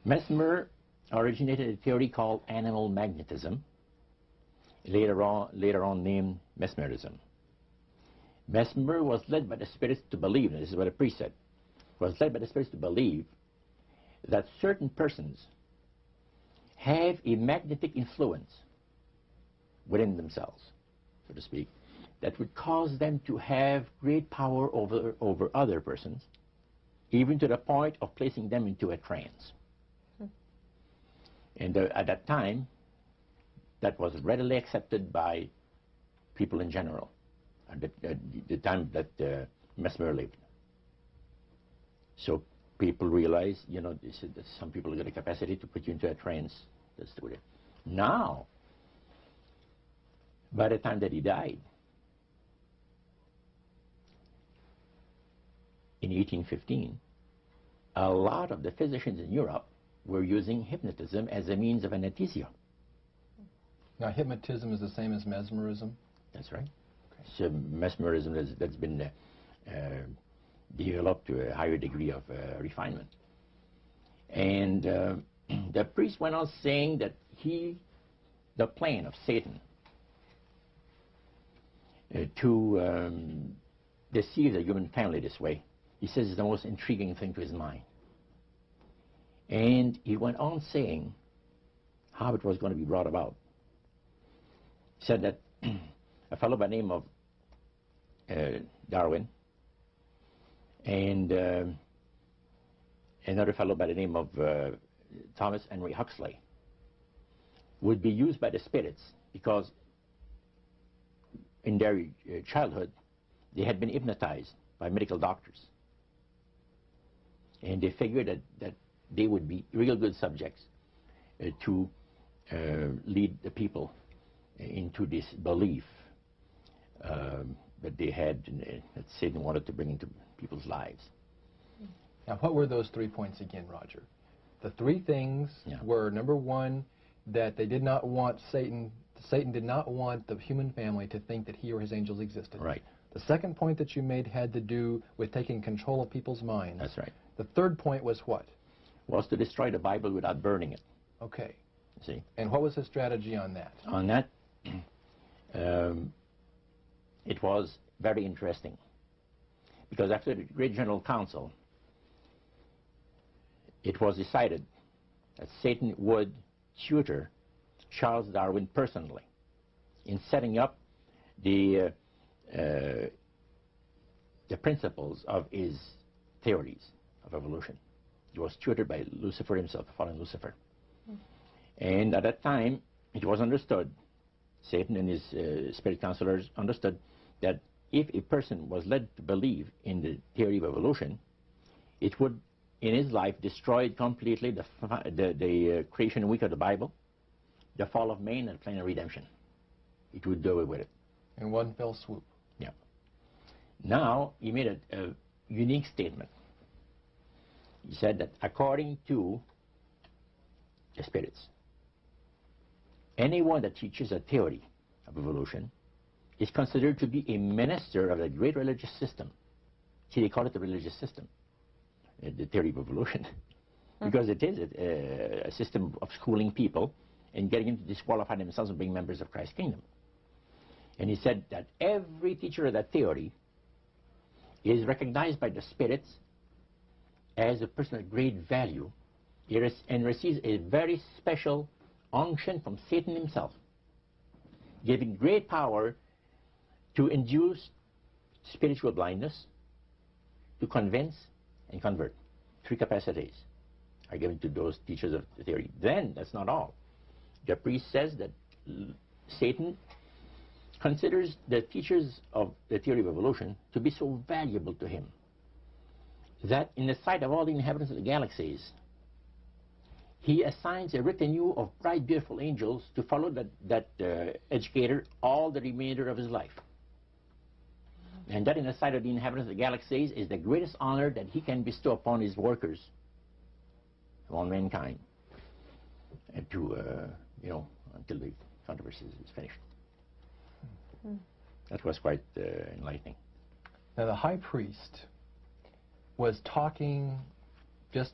Mesmer originated a theory called animal magnetism, later on named mesmerism. Mesmer was led by the spirits to believe, and this is what a priest said, was led by the spirits to believe that certain persons have a magnetic influence within themselves, so to speak, that would cause them to have great power over other persons, even to the point of placing them into a trance. And at that time, that was readily accepted by people in general, at the time that Mesmer lived. So people realized, you know, that some people got a capacity to put you into a trance. That's the way. Now, by the time that he died, in 1815, a lot of the physicians in Europe were using hypnotism as a means of anesthesia. Now, hypnotism is the same as mesmerism? That's right. Okay. So mesmerism that's been developed to a higher degree of refinement. And the priest went on saying that the plan of Satan to deceive the human family this way, he says is the most intriguing thing to his mind. And he went on saying how it was going to be brought about. He said that a fellow by the name of Darwin and another fellow by the name of Thomas Henry Huxley would be used by the spirits because in their childhood they had been hypnotized by medical doctors, and they figured that they would be real good subjects to lead the people into this belief that they had, that Satan wanted to bring into people's lives. Now, what were those 3 points again, Roger? The 3 things were, number 1, that they did not want Satan did not want the human family to think that he or his angels existed. Right. The second point that you made had to do with taking control of people's minds. That's right. The third point was what? Was to destroy the Bible without burning it. Okay. See? And what was his strategy on that? On that, it was very interesting. Because after the Great General Council, it was decided that Satan would tutor Charles Darwin personally in setting up the principles of his theories of evolution. He was tutored by Lucifer himself, fallen Lucifer. And at that time, it was understood, Satan and his spirit counselors understood, that if a person was led to believe in the theory of evolution, it would, in his life, destroy completely the creation week of the Bible, the fall of man, and the plan of redemption. It would do away with it. In one fell swoop. Yeah. Now, he made a unique statement. He said that according to the spirits, anyone that teaches a theory of evolution is considered to be a minister of the great religious system. See, they call it the religious system, the theory of evolution, because it is a system of schooling people and getting them to disqualify themselves and being members of Christ's kingdom. And he said that every teacher of that theory is recognized by the spirits as a person of great value and receives a very special unction from Satan himself, giving great power to induce spiritual blindness, to convince and convert. 3 capacities are given to those teachers of the theory. Then, that's not all. The priest says that Satan considers the teachers of the theory of evolution to be so valuable to him that in the sight of all the inhabitants of the galaxies, he assigns a retinue of bright, beautiful angels to follow that educator all the remainder of his life. And that in the sight of the inhabitants of the galaxies is the greatest honor that he can bestow upon his workers, upon mankind, and to, until the controversy is finished. That was quite enlightening. Now, the high priest was talking just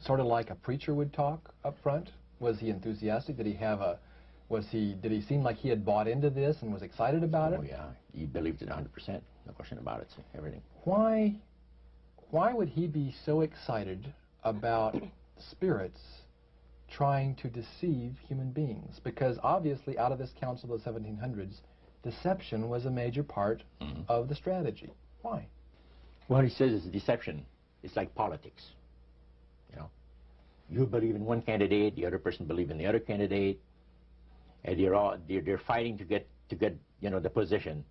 sort of like a preacher would talk up front? Was he enthusiastic? Did he have a, did he seem like he had bought into this and was excited about it? Oh yeah, he believed it 100%, no question about it, everything. Why would he be so excited about spirits trying to deceive human beings? Because obviously out of this council of the 1700s, deception was a major part of the strategy. Why? Well, he says it's deception. It's like politics. You know, you believe in one candidate, the other person believes in the other candidate, and they're fighting to get the position,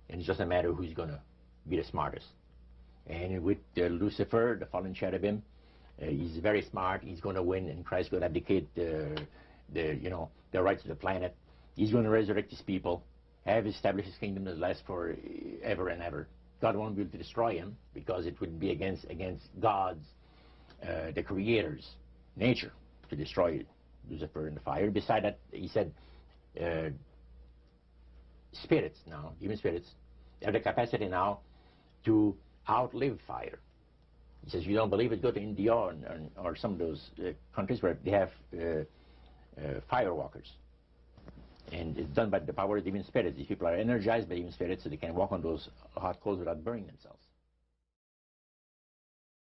and it's just a matter of who's going to be the smartest. And with Lucifer, the fallen cherubim, he's very smart. He's going to win, and Christ's going to abdicate the rights of the planet. He's going to resurrect his people, have established his kingdom that lasts for ever and ever. God won't be able to destroy him because it would be against God's, the Creator's nature to destroy Lucifer in the fire. Beside that, he said, spirits now, human spirits, have the capacity now to outlive fire. He says, you don't believe it, go to India or some of those countries where they have fire walkers. And it's done by the power of demon spirits. These people are energized by demon spirits, so they can walk on those hot coals without burning themselves.